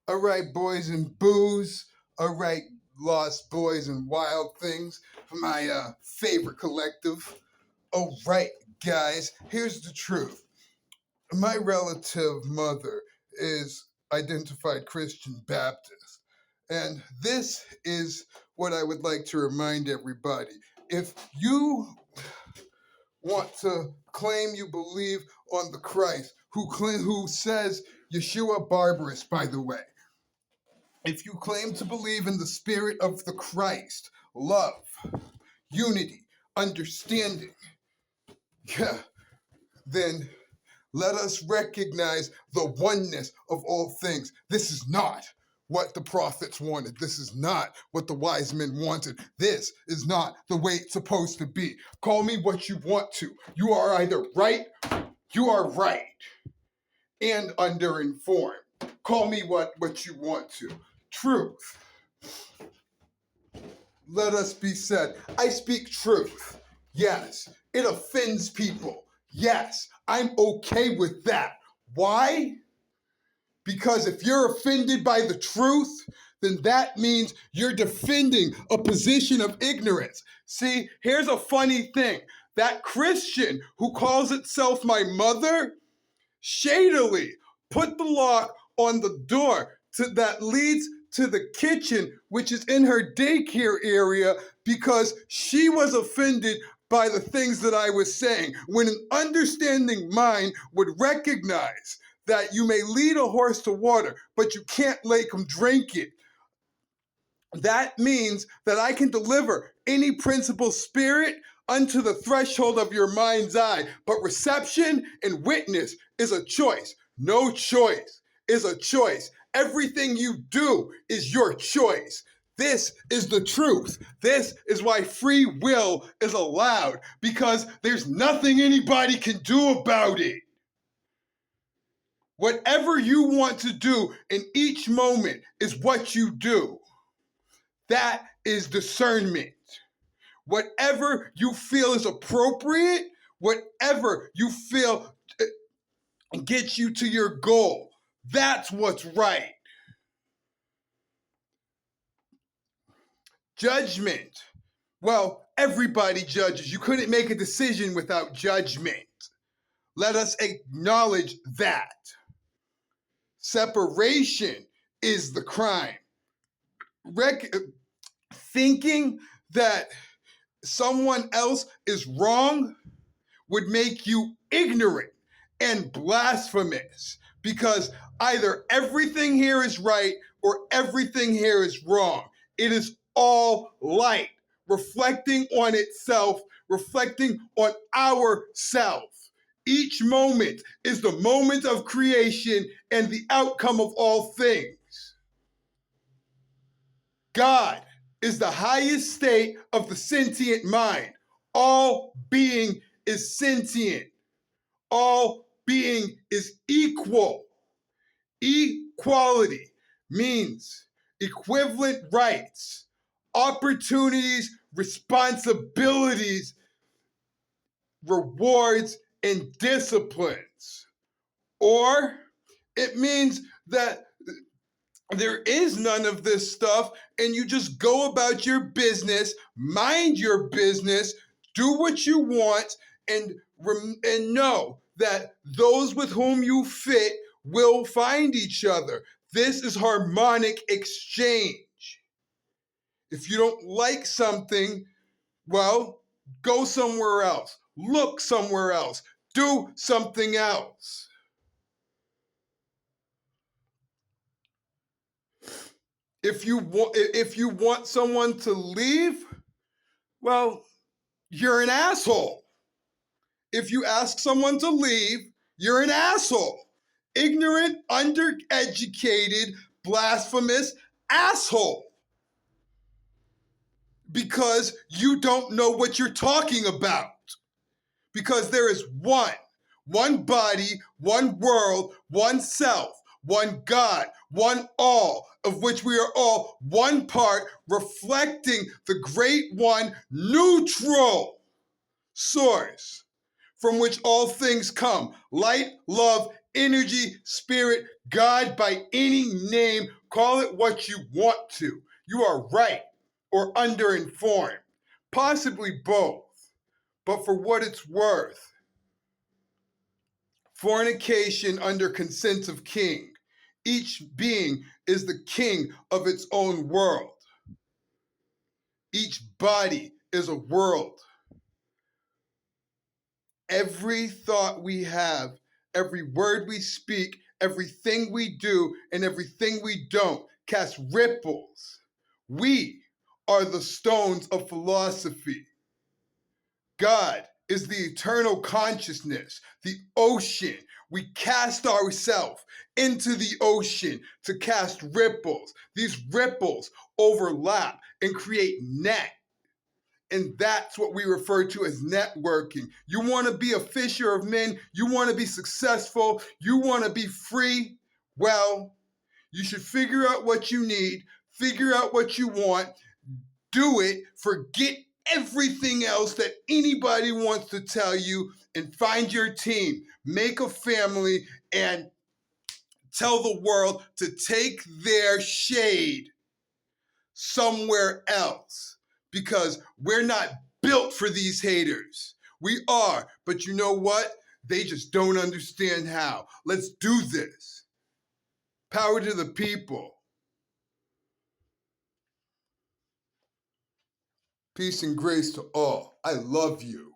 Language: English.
All right, boys and booze. All right, lost boys and wild things. My favorite collective. All right, guys, here's the truth. My relative mother is identified Christian Baptist. And this is what I would like to remind everybody. If you want to claim you believe on the Christ, who says Yeshua Barbarous, by the way, if you claim to believe in the spirit of the Christ, love, unity, understanding, yeah, then let us recognize the oneness of all things. This is not what the prophets wanted. This is not what the wise men wanted. This is not the way it's supposed to be. Call me what you want to. You are either right, you are right, and underinformed. Call me what you want to. Truth. Let us be said. I speak truth. Yes. It offends people. Yes. I'm okay with that. Why? Because if you're offended by the truth, then that means you're defending a position of ignorance. See, here's a funny thing. That Christian who calls itself my mother shadily put the lock on the door that leads to the kitchen, which is in her daycare area, because she was offended by the things that I was saying. When an understanding mind would recognize that you may lead a horse to water, but you can't make him drink it, that means that I can deliver any principal spirit unto the threshold of your mind's eye. But reception and witness is a choice. No choice is a choice. Everything you do is your choice. This is the truth. This is why free will is allowed, because there's nothing anybody can do about it. Whatever you want to do in each moment is what you do. That is discernment. Whatever you feel is appropriate, whatever you feel gets you to your goal, that's what's right. Judgment. Well, everybody judges. You couldn't make a decision without judgment. Let us acknowledge that. Separation is the crime. Thinking that someone else is wrong would make you ignorant and blasphemous, because either everything here is right or everything here is wrong. It is all light, reflecting on itself, reflecting on ourself. Each moment is the moment of creation and the outcome of all things. God is the highest state of the sentient mind. All being is sentient. All being is equal. Equality means equivalent rights, opportunities, responsibilities, rewards, and disciplines. Or it means that there is none of this stuff and you just go about your business, mind your business, do what you want, and know that those with whom you fit will find each other. This is harmonic exchange. If you don't like something, well, go somewhere else, look somewhere else, do something else. If you want someone to leave, well, you're an asshole. If you ask someone to leave, you're an asshole. Ignorant, undereducated, blasphemous asshole. Because you don't know what you're talking about. Because there is one body, one world, one self, one God, one all, of which we are all one part, reflecting the great one, neutral source from which all things come. Light, love, energy, spirit, God by any name, call it what you want to. You are right or underinformed, possibly both. But for what it's worth, fornication under consent of king. Each being is the king of its own world. Each body is a world. Every thought we have, every word we speak, everything we do, and everything we don't casts ripples. We are the stones of philosophy. God is the eternal consciousness, the ocean. We cast ourselves into the ocean to cast ripples. These ripples overlap and create net. And that's what we refer to as networking. You want to be a fisher of men, you want to be successful, you want to be free. Well, you should figure out what you need, figure out what you want, do it, forget everything else that anybody wants to tell you, and find your team, make a family, and tell the world to take their shade somewhere else, because we're not built for these haters. We are, but you know what? They just don't understand how. Let's do this. Power to the people. Peace and grace to all. I love you.